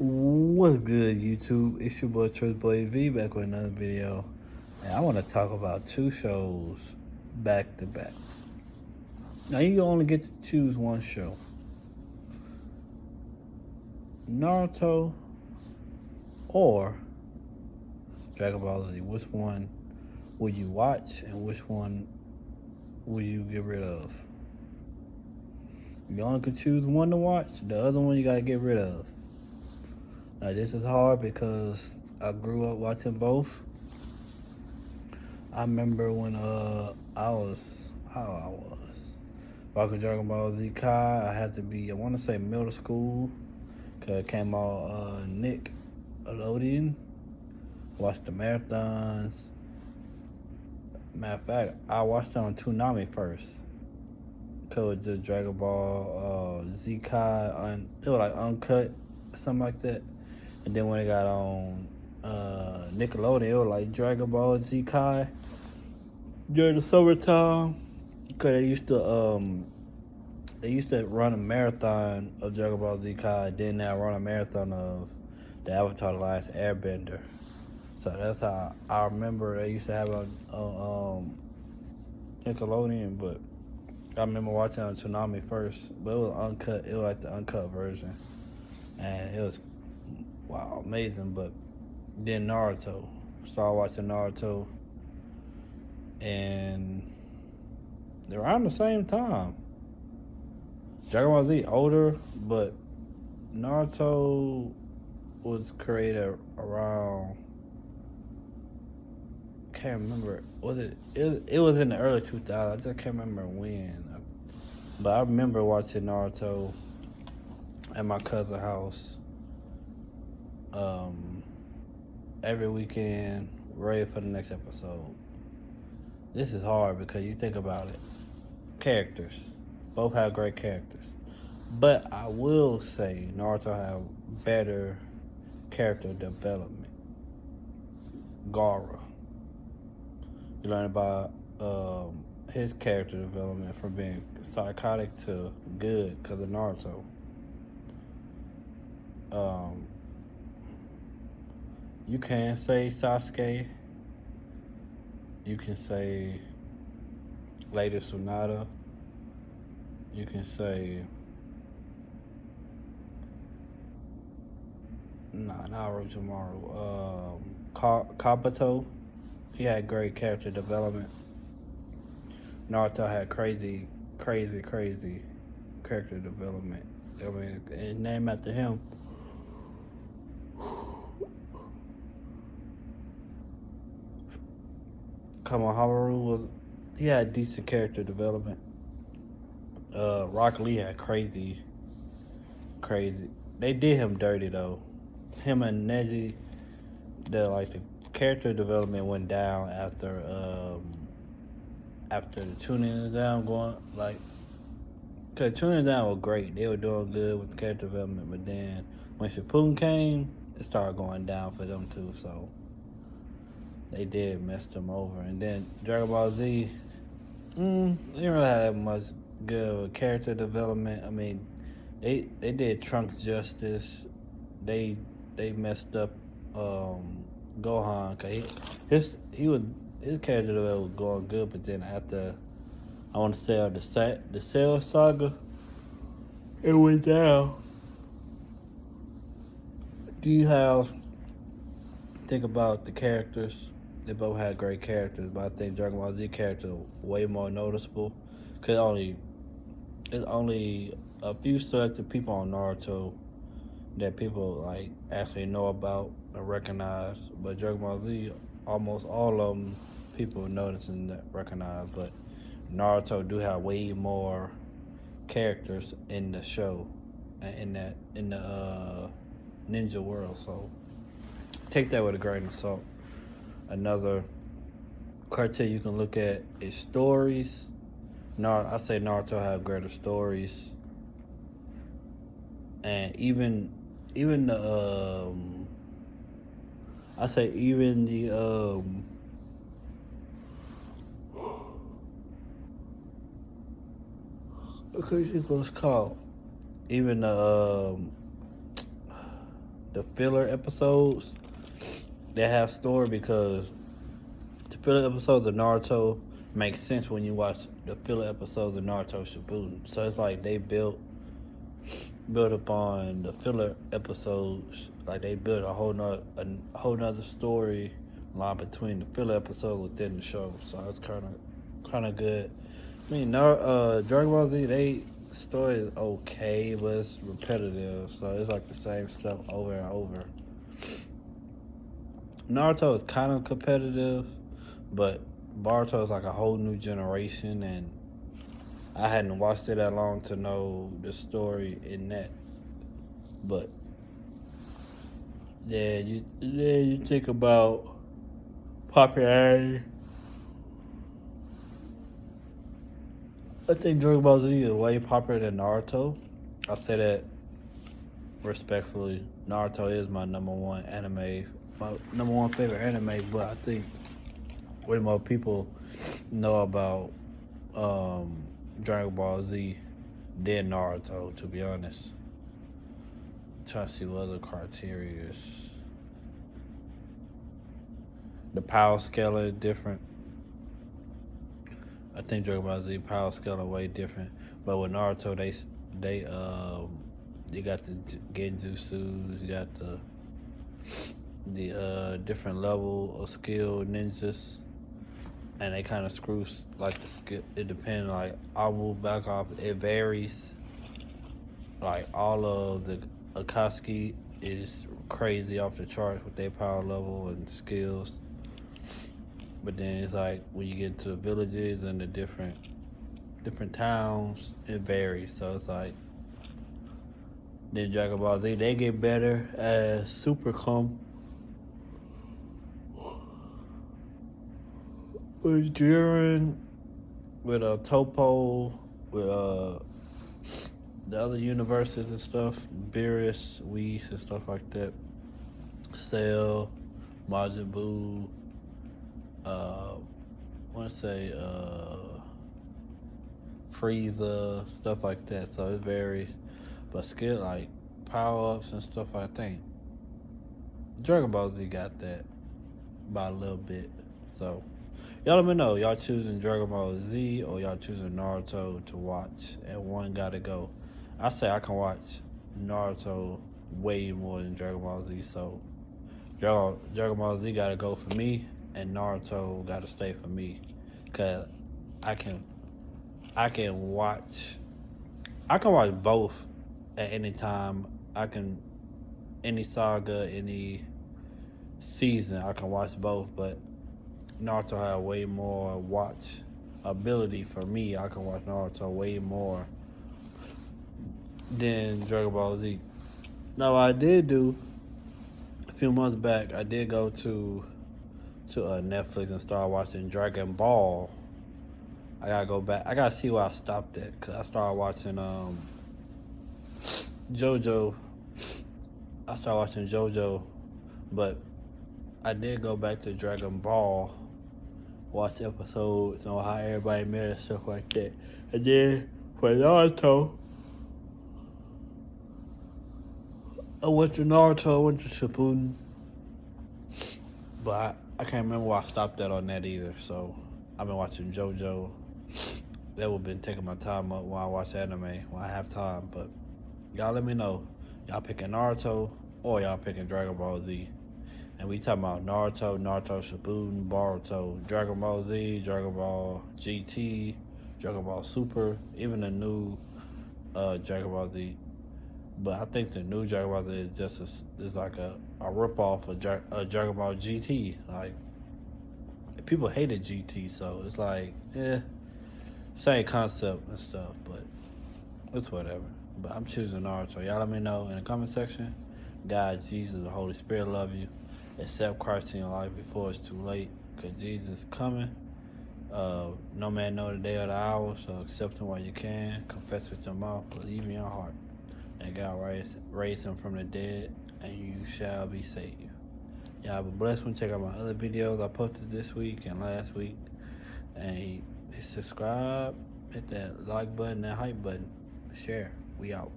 What's good, YouTube? It's your boy Church Boy V back with another video. And I want to talk about two shows back to back. Now, you only get to choose one show, Naruto or Dragon Ball Z. Which one will you watch and which one will you get rid of? You only can choose one to watch, the other one you got to get rid of. Now, this is hard because I grew up watching both. I remember when I was how I was watching Dragon Ball Z Kai. I had to be, I want to say, middle school, cause it came out Nickelodeon. Watched the marathons. Matter of fact, I watched it on Toonami first. Cause it was just Dragon Ball Z Kai, it was like uncut, something like that. And then when it got on Nickelodeon, it was like Dragon Ball Z Kai during the summertime. Cause they used to run a marathon of Dragon Ball Z Kai, then now run a marathon of the Avatar: The Last Airbender. So that's how I remember they used to have it on Nickelodeon, but I remember watching it on Toonami first, but it was uncut. It was like the uncut version, and it was wow, amazing. But then Naruto, started watching Naruto, and they're around the same time. Dragon Ball Z older, but Naruto was created around. Can't remember. Was it was in the early 2000s. I just can't remember when. But I remember watching Naruto at my cousin's house every weekend, ready for the next episode. This is hard because you think about it. Characters. Both have great characters. But I will say Naruto have better character development. Gaara. You learn about his character development from being psychotic to good because of Naruto. You can say Sasuke. You can say Lady Tsunade. You can say not Orochimaru. Kabuto. He had great character development. Naruto had crazy character development. I mean, and named after him. Konohamaru he had decent character development. Rock Lee had crazy. They did him dirty though. Him and Neji, the character development went down after the tuning down going cause tuning down was great. They were doing good with the character development, but then when Shippuden came, it started going down for them too. So they did mess them over. And then Dragon Ball Z, they didn't really have that much good character development. I mean, they did Trunks justice. They messed up Gohan cause his character development was going good, but then after I want to say the Cell saga, it went down. Do you have think about the characters? They both had great characters, but I think Dragon Ball Z character way more noticeable. Cause it's only a few selected people on Naruto that people actually know about or recognize. But Dragon Ball Z, almost all of them people notice and recognize. But Naruto do have way more characters in the show, in the ninja world. So take that with a grain of salt. Another criteria you can look at is stories. I say Naruto have greater stories, and even the I say even the what's called even the the filler episodes that have story, because the filler episodes of Naruto make sense when you watch the filler episodes of Naruto Shippuden. So it's like they built upon the filler episodes. Like they built a whole nother story line between the filler episodes within the show. So it's kind of good. I mean, Dragon Ball Z, they story is okay, but it's repetitive. So it's like the same stuff over and over. Naruto is kind of competitive, but Boruto is like a whole new generation, and I hadn't watched it that long to know the story in that. But you think about popularity. I think Dragon Ball Z is way popular than Naruto. I say that respectfully. Naruto is my number one anime, my number one favorite anime. But I think way more people know about Dragon Ball Z than Naruto. To be honest, trying to see what other criteria. The power scale is different. I think Dragon Ball Z power scale are way different. But with Naruto, you got the Genjutsus, you got the different level of skill ninjas, and they kind of screw like the skill. It depends. Like I'll move back off. It varies. Like all of the Akatsuki is crazy off the charts with their power level and skills. But then it's like when you get to the villages and the different towns, it varies. So it's like then Dragon Ball Z, they get better as Super come. With Jiren, with Topo, with the other universes and stuff, Beerus, Whis, and stuff like that. Cell, Majin Buu, I want to say Frieza, stuff like that. So it varies, but skill like power ups and stuff. I think Dragon Ball Z got that by a little bit. So y'all let me know. Y'all choosing Dragon Ball Z or y'all choosing Naruto to watch, and one gotta go. I say I can watch Naruto way more than Dragon Ball Z. So Dragon Ball Z gotta go for me, and Naruto gotta stay for me, cause I can watch both at any time. Any saga, any season, I can watch both. But Naruto have way more watch ability for me. I can watch Naruto way more than Dragon Ball Z. Now I did do a few months back. I did go to Netflix and start watching Dragon Ball. I gotta go back. I gotta see where I stopped at, cause I started watching JoJo. I started watching JoJo, but I did go back to Dragon Ball, watch episodes on how everybody met and stuff like that. And then for Naruto, I went to Shippuden, but I can't remember where I stopped at on that either. So I've been watching JoJo. That would have been taking my time up while I watch anime when I have time. But y'all let me know. Y'all picking Naruto or y'all picking Dragon Ball Z? And we talking about Naruto, Naruto Shippuden, Boruto, Dragon Ball Z, Dragon Ball GT, Dragon Ball Super, even the new Dragon Ball Z. But I think the new Dragon Ball Z is like a ripoff of Dragon Ball GT. Like people hated GT, so it's like same concept and stuff, but it's whatever. But I'm choosing Naruto. Y'all let me know in the comment section. God, Jesus, the Holy Spirit love you. Accept Christ in your life before it's too late, because Jesus is coming. No man know the day or the hour, so accept him while you can. Confess with your mouth, believe in your heart, and God raised him from the dead, and you shall be saved. Y'all have a blessed one. Check out my other videos I posted this week and last week. And subscribe, hit that like button, that hype button, share. We out.